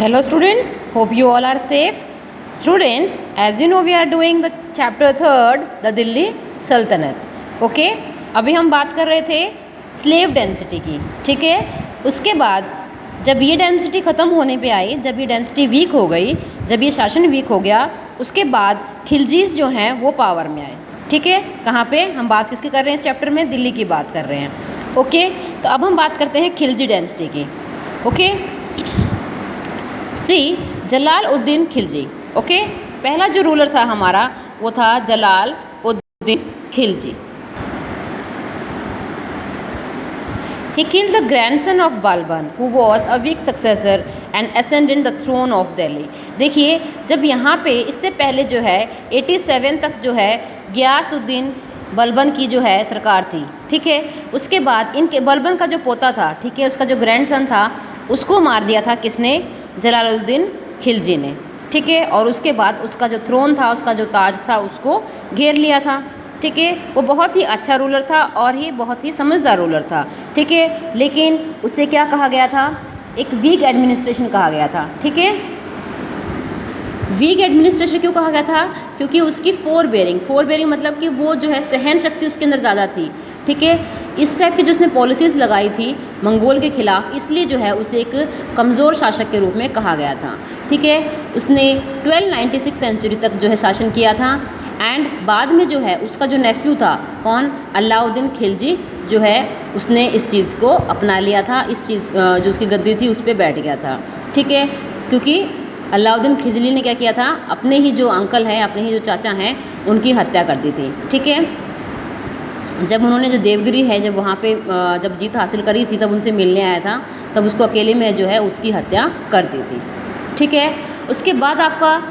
Hello students, hope you all are safe. Students, as you know we are doing the chapter 3rd, the Delhi Sultanate. Okay, अभी हम बात कर रहे थे slave density की, ठीक है। उसके बाद जब ये डेंसिटी ख़त्म होने पे आई, जब ये डेंसिटी वीक हो गई, जब ये शासन वीक हो गया, उसके बाद खिलजीज जो हैं वो पावर में आए, ठीक है। कहाँ पे हम बात किसकी कर रहे हैं इस चैप्टर में? दिल्ली की बात कर रहे हैं। ओके, तो अब हम बात करते हैं खिलजी डेंसिटी की। ओके, सी जलाल उद्दीन खिलजी। ओके, पहला जो रूलर था हमारा वो था जलाल Uddin Khilji. He killed the grandson of Balban, who was a weak successor and ascended the throne of Delhi. देखिए, जब यहाँ पे इससे पहले जो है 87 तक जो है गियासुद्दीन बलबन की जो है सरकार थी, ठीक है। उसके बाद इनके बलबन का जो पोता था, ठीक है, उसका जो ग्रैंडसन था उसको मार दिया था किसने? जलालुद्दीन खिलजी ने, ठीक है। और उसके बाद उसका जो थ्रोन था, उसका जो ताज था, उसको घेर लिया था, ठीक है। वो बहुत ही अच्छा रूलर था और ही बहुत ही समझदार रूलर था, ठीक है। लेकिन उसे क्या कहा गया था? एक वीक एडमिनिस्ट्रेशन कहा गया था, ठीक है। वीक एडमिनिस्ट्रेशन क्यों कहा गया था? क्योंकि उसकी फोर बेरिंग मतलब कि वो जो है सहन शक्ति उसके अंदर ज़्यादा थी, ठीक है। इस टाइप की जो उसने पॉलिसीज़ लगाई थी मंगोल के ख़िलाफ़, इसलिए जो है उसे एक कमज़ोर शासक के रूप में कहा गया था, ठीक है। उसने 1296 सेंचुरी तक जो है शासन किया था। एंड बाद में जो है उसका जो नेफ्यू था, कौन? अलाउद्दीन खिलजी जो है उसने इस चीज़ को अपना लिया था, इस चीज़ जो उसकी गद्दी थी उस पर बैठ गया था, ठीक है। क्योंकि अलाउद्दीन खिलजी ने क्या किया था? अपने ही जो अंकल हैं, अपने ही जो चाचा हैं, उनकी हत्या कर दी थी, ठीक है। जब उन्होंने जो देवगिरी है, जब वहाँ पे जब जीत हासिल करी थी, तब उनसे मिलने आया था, तब उसको अकेले में जो है उसकी हत्या कर दी थी, ठीक है। उसके बाद आपका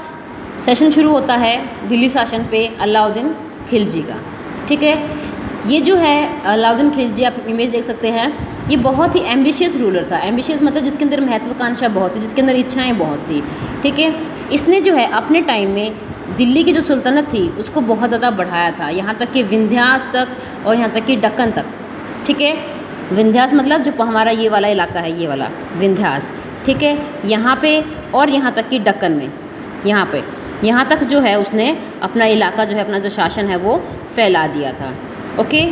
सेशन शुरू होता है दिल्ली शासन पे अलाउद्दीन खिलजी का, ठीक है। ये जो है अलाउद्दीन खिलजी, आप इमेज देख सकते हैं, ये बहुत ही एम्बिशियस रूलर था। एम्बिशियस मतलब जिसके अंदर महत्वाकांक्षा बहुत थी, जिसके अंदर इच्छाएं बहुत थी, ठीक है। इसने जो है अपने टाइम में दिल्ली की जो सुल्तनत थी उसको बहुत ज़्यादा बढ़ाया था, यहाँ तक कि विंध्यास तक और यहाँ तक कि दक्कन तक, ठीक है। विंध्यास मतलब जो हमारा ये वाला इलाका है, ये वाला विंध्यास, ठीक है, यहाँ पे और यहाँ तक कि दक्कन में, यहाँ तक जो है उसने अपना इलाका जो है, अपना जो शासन है वो फैला दिया था। ओके,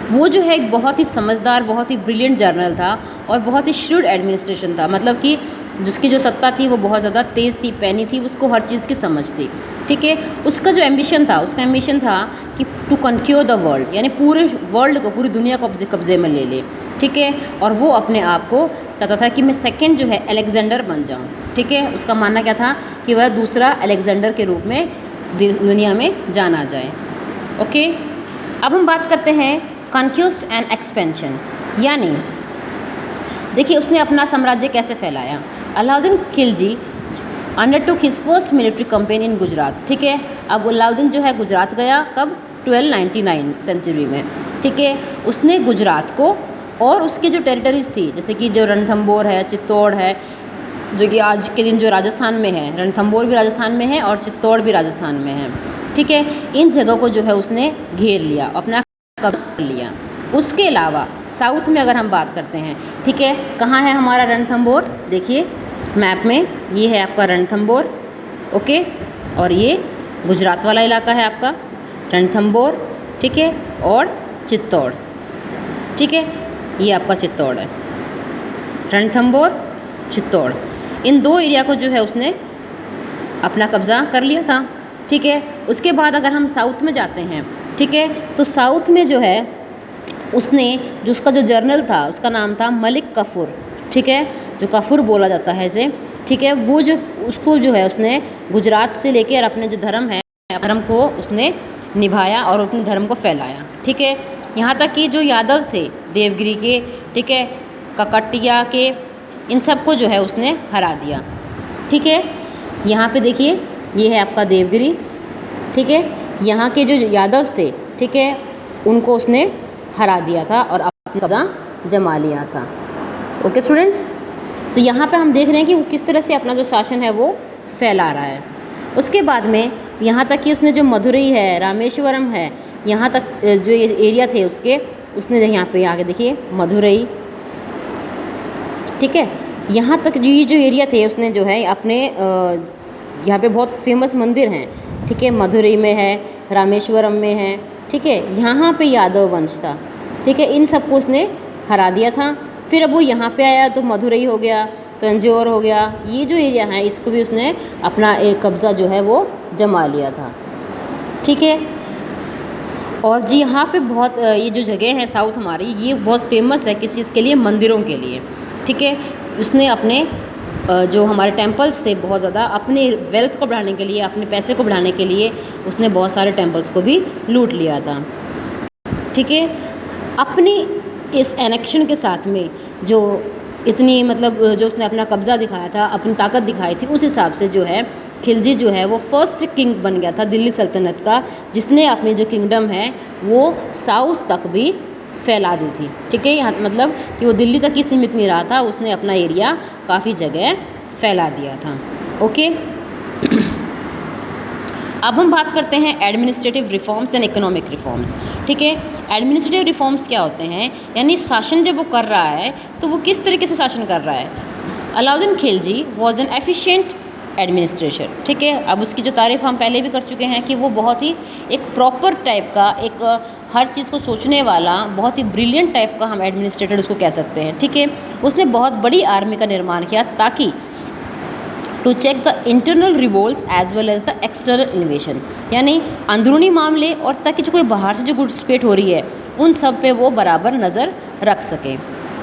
वो जो है एक बहुत ही समझदार, बहुत ही ब्रिलियंट जनरल था और बहुत ही श्रूड एडमिनिस्ट्रेशन था। मतलब कि जिसकी जो सत्ता थी वो बहुत ज़्यादा तेज़ थी, पैनी थी, उसको हर चीज़ की समझ थी, ठीक है। उसका जो एम्बिशन था कि टू कन्क्योर द वर्ल्ड, यानी पूरे वर्ल्ड को, पूरी दुनिया को कब्जे में ले ले, ठीक है। और वो अपने आप को चाहता था कि मैं सेकंड जो है अलेक्जेंडर बन जाऊँ, ठीक है। उसका मानना क्या था कि वह दूसरा अलेक्जेंडर के रूप में दुनिया में जाना जाए। ओके, अब हम बात करते हैं कॉन्क्वेस्ट एंड एक्सपेंशन, यानी देखिए उसने अपना साम्राज्य कैसे फैलाया। Alauddin Khilji undertook his first military campaign in Gujarat, ठीक है। अब अलाउद्दीन जो है गुजरात गया, कब? 1299 सेंचुरी में, ठीक है। उसने गुजरात को और उसकी जो टेरिटरीज थी, जैसे कि जो रणथंबोर है, चित्तौड़ है, जो कि आज के दिन जो राजस्थान में है, रणथंबोर भी राजस्थान में है और चित्तौड़ भी राजस्थान में है, ठीक है। इन जगह को जो है उसने घेर लिया, अपना कब्जा कर लिया। उसके अलावा साउथ में अगर हम बात करते हैं, ठीक है, कहाँ है हमारा रणथंबोर? देखिए मैप में, ये है आपका रणथंबोर, ओके। और ये गुजरात वाला इलाका है आपका रणथंबोर, ठीक है, और चित्तौड़, ठीक है। ये आपका चित्तौड़ है, रणथंबोर, चित्तौड़, इन दो एरिया को जो है उसने अपना कब्ज़ा कर लिया था, ठीक है। उसके बाद अगर हम साउथ में जाते हैं, ठीक है, तो साउथ में जो है उसने जो उसका जो जनरल था उसका नाम था मलिक कफूर, ठीक है, जो कफूर बोला जाता है इसे, ठीक है। वो जो उसको जो है उसने गुजरात से लेकर अपने जो धर्म है, धर्म को उसने निभाया और अपने धर्म को फैलाया, ठीक है। यहाँ तक कि जो यादव थे देवगिरी के, ठीक है, ककटिया के, इन सबको जो है उसने हरा दिया, ठीक है। यहाँ पे देखिए ये है आपका देवगिरी, ठीक है। यहाँ के जो यादव थे, ठीक है, उनको उसने हरा दिया था और अपना कब्जा जमा लिया था। ओके स्टूडेंट्स, तो यहाँ पे हम देख रहे हैं कि वो किस तरह से अपना जो शासन है वो फैला रहा है। उसके बाद में यहाँ तक कि उसने जो मदुरई है, रामेश्वरम है, यहाँ तक जो एरिया थे उसके, उसने यहाँ पे आगे देखिए मदुरई, ठीक है, यहाँ तक ये जो एरिया थे उसने जो है अपने यहाँ पे बहुत फेमस मंदिर हैं, ठीक है, मदुरई में है, रामेश्वरम में है, ठीक है, यहाँ पे यादव वंश था, ठीक है, इन सबको उसने हरा दिया था। फिर अब वो यहाँ पे आया तो मदुरई हो गया, तंजौर हो गया, ये जो एरिया है इसको भी उसने अपना एक कब्ज़ा जो है वो जमा लिया था, ठीक है। और जी यहाँ पे बहुत ये जो जगह है साउथ हमारी, ये बहुत फेमस है किस चीज़ के लिए, मंदिरों के लिए, ठीक है। उसने अपने जो हमारे टेम्पल्स थे बहुत ज़्यादा, अपने वेल्थ को बढ़ाने के लिए, अपने पैसे को बढ़ाने के लिए उसने बहुत सारे टेम्पल्स को भी लूट लिया था, ठीक है। अपनी इस एनेक्शन के साथ में जो इतनी मतलब जो उसने अपना कब्ज़ा दिखाया था, अपनी ताकत दिखाई थी, उस हिसाब से जो है खिलजी जो है वो फर्स्ट किंग बन गया था दिल्ली सल्तनत का, जिसने अपनी जो किंगडम है वो साउथ तक भी फैला दी थी, ठीक है। यहाँ मतलब कि वो दिल्ली तक ही सीमित नहीं रहा था, उसने अपना एरिया काफ़ी जगह फैला दिया था, ओके। अब हम बात करते हैं administrative reforms and economic reforms, ठीक है। एडमिनिस्ट्रेटिव रिफॉर्म्स क्या होते हैं, यानी शासन जब वो कर रहा है तो वो किस तरीके से शासन कर रहा है। Alauddin Khilji was an efficient administration, ठीक है। अब उसकी जो तारीफ़ हम पहले भी कर चुके हैं कि वो बहुत ही एक प्रॉपर टाइप का, एक हर चीज़ को सोचने वाला, बहुत ही ब्रिलियंट टाइप का हम एडमिनिस्ट्रेटर उसको कह सकते हैं, ठीक है। उसने बहुत बड़ी आर्मी का निर्माण किया ताकि to check the internal revolts as well as the external invasion, यानी अंदरूनी मामले और ताकि जो कोई बाहर से जो घुसपैठ हो रही है उन सब पे वो बराबर नज़र रख सके,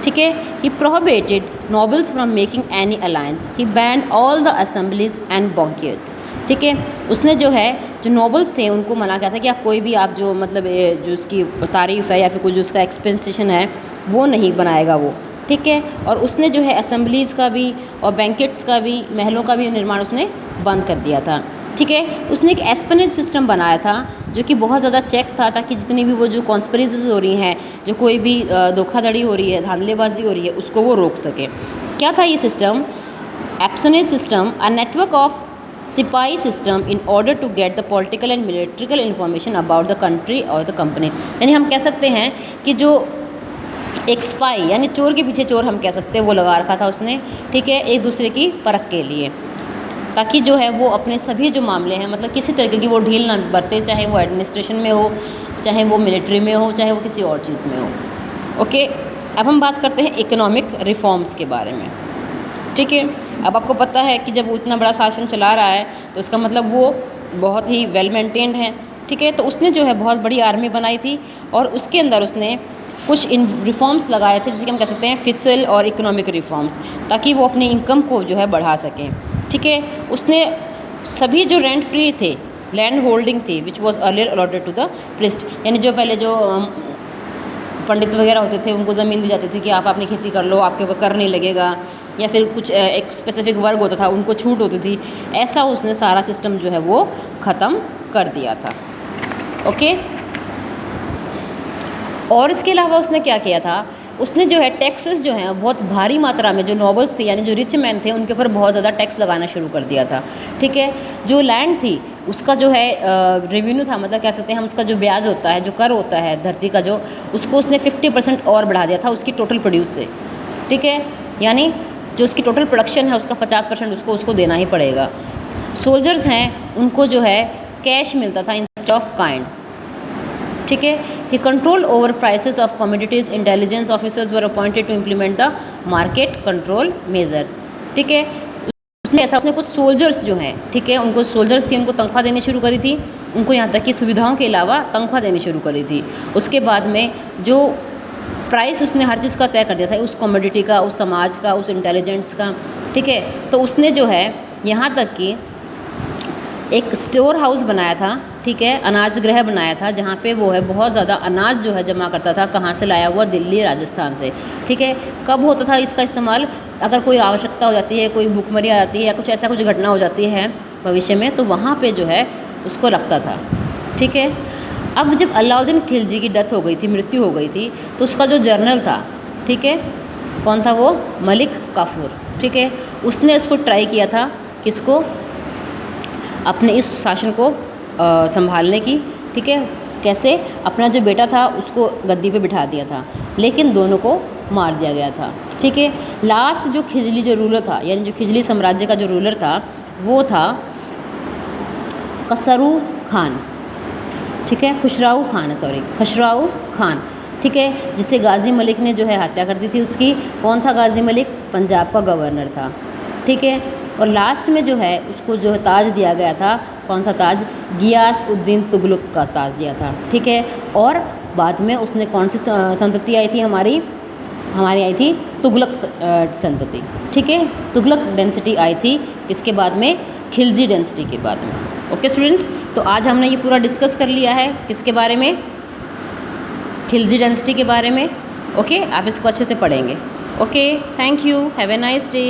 ठीक है। He prohibited nobles from making any alliance, he banned all the assemblies and banquets, ठीक है। उसने जो है जो नोबल्स थे उनको मना किया था कि आप कोई भी आप जो मतलब जो उसकी तारीफ़ है या फिर कुछ उसका एक्सपेंसेशन है वो नहीं बनाएगा वो, ठीक है। और उसने जो है असेंबलीज़ का भी और बैंकेट्स का भी, महलों का भी निर्माण उसने बंद कर दिया था, ठीक है। उसने एक एस्पेनेज सिस्टम बनाया था जो कि बहुत ज़्यादा चेक था, ताकि जितनी भी वो जो कॉन्स्पिरेसीज हो रही हैं, जो कोई भी धोखाधड़ी हो रही है, धांधलेबाजी हो रही है, उसको वो रोक सके। क्या था ये system, espionage system, a network of sipahi system in order to get the political and military information about the country और द कंपनी। यानी हम कह सकते हैं कि जो एक स्पाई यानी चोर के पीछे चोर हम कह सकते हैं वो लगा रखा था उसने, ठीक है, एक दूसरे की परख के लिए, ताकि जो है वो अपने सभी जो मामले हैं मतलब किसी तरीके की वो ढील ना बरते, चाहे वो एडमिनिस्ट्रेशन में हो, चाहे वो मिलिट्री में हो, चाहे वो किसी और चीज़ में हो, ओके। अब हम बात करते हैं इकोनॉमिक रिफॉर्म्स के बारे में, ठीक है। अब आपको पता है कि जब वो इतना बड़ा शासन चला रहा है तो इसका मतलब वो बहुत ही वेल मेंटेन्ड है, ठीक है। तो उसने जो है बहुत बड़ी आर्मी बनाई थी और उसके अंदर उसने कुछ इन रिफॉर्म्स लगाए थे जिसे हम कह सकते हैं फिस्कल और इकोनॉमिक रिफॉर्म्स, ताकि वो अपनी इनकम को जो है बढ़ा सकें, ठीक है। उसने सभी जो रेंट फ्री थे लैंड होल्डिंग थी which was earlier allotted to the priest, यानी जो पहले जो पंडित वगैरह होते थे उनको ज़मीन दी जाती थी कि आप अपनी खेती कर लो, आपके ऊपर कर नहीं लगेगा, या फिर कुछ एक स्पेसिफिक वर्ग होता था उनको छूट होती थी, ऐसा उसने सारा सिस्टम जो है वो ख़त्म कर दिया था, ओके। और इसके अलावा उसने क्या किया था, उसने जो है टैक्सेस जो हैं बहुत भारी मात्रा में, जो नोबल्स थे यानी जो रिच मैन थे उनके ऊपर बहुत ज़्यादा टैक्स लगाना शुरू कर दिया था, ठीक है। जो लैंड थी उसका जो है रेवेन्यू था, मतलब कह सकते हैं हम उसका जो ब्याज होता है, जो कर होता है धरती का जो, उसको उसने 50% और बढ़ा दिया था उसकी टोटल प्रोड्यूस से, ठीक है। यानी जो उसकी टोटल प्रोडक्शन है उसका 50% उसको देना ही पड़ेगा। सोल्जर्स हैं उनको जो है कैश मिलता था इंस्टेड ऑफ काइंड, ठीक है। He control over prices of commodities, intelligence officers were appointed to implement the market control measures, ठीक है। उसने कुछ सोल्जर्स जो हैं, ठीक है, उनको सोल्जर्स थी उनको तनख्वाह देनी शुरू करी थी, उनको यहाँ तक कि सुविधाओं के अलावा तनख्वाह देनी शुरू करी थी। उसके बाद में जो प्राइस उसने हर चीज़ का तय कर दिया था, उस कमोडिटी का, उस समाज का, उस इंटेलिजेंस का, ठीक है। तो उसने जो है यहाँ तक कि एक स्टोर हाउस बनाया था, ठीक है, अनाज गृह बनाया था, जहाँ पे वो है बहुत ज़्यादा अनाज जो है जमा करता था, कहाँ से लाया हुआ, दिल्ली राजस्थान से, ठीक है। कब होता था इसका इस्तेमाल, अगर कोई आवश्यकता हो जाती है, कोई भूखमरी आ जाती है या कुछ ऐसा कुछ घटना हो जाती है भविष्य में, तो वहाँ पे जो है उसको रखता था, ठीक है। अब जब अलाउद्दीन खिलजी की डेथ हो गई थी, मृत्यु हो गई थी, तो उसका जो जनरल था, ठीक है, कौन था वो, मलिक काफूर, ठीक है। उसने उसको ट्राई किया था, किसको, अपने इस शासन को संभालने की, ठीक है। कैसे, अपना जो बेटा था उसको गद्दी पे बिठा दिया था, लेकिन दोनों को मार दिया गया था। ठीक है, लास्ट जो खिजली जो रूलर था, यानी जो खिजली साम्राज्य का जो रूलर था वो था खसरू खान। ठीक है, खुसराऊ खान, सॉरी खसराऊ खान। ठीक है, जिसे गाजी मलिक ने जो है हत्या कर दी थी उसकी। कौन था गाजी मलिक? पंजाब का गवर्नर था। ठीक है, और लास्ट में जो है उसको जो है ताज दिया गया था, कौन सा ताज? गियास उद्दीन तुगलक का ताज दिया था। ठीक है, और बाद में उसने कौन सी संतति आई थी हमारी आई थी तुगलक संतति। ठीक है, तुगलक डेंसिटी आई थी इसके बाद में? खिलजी डेंसिटी के बाद में। ओके स्टूडेंट्स, तो आज हमने ये पूरा डिस्कस कर लिया है किसके बारे में? खिलजी डेंसिटी के बारे में। ओके, आप इसको अच्छे से पढ़ेंगे। Okay, thank you, have a nice day.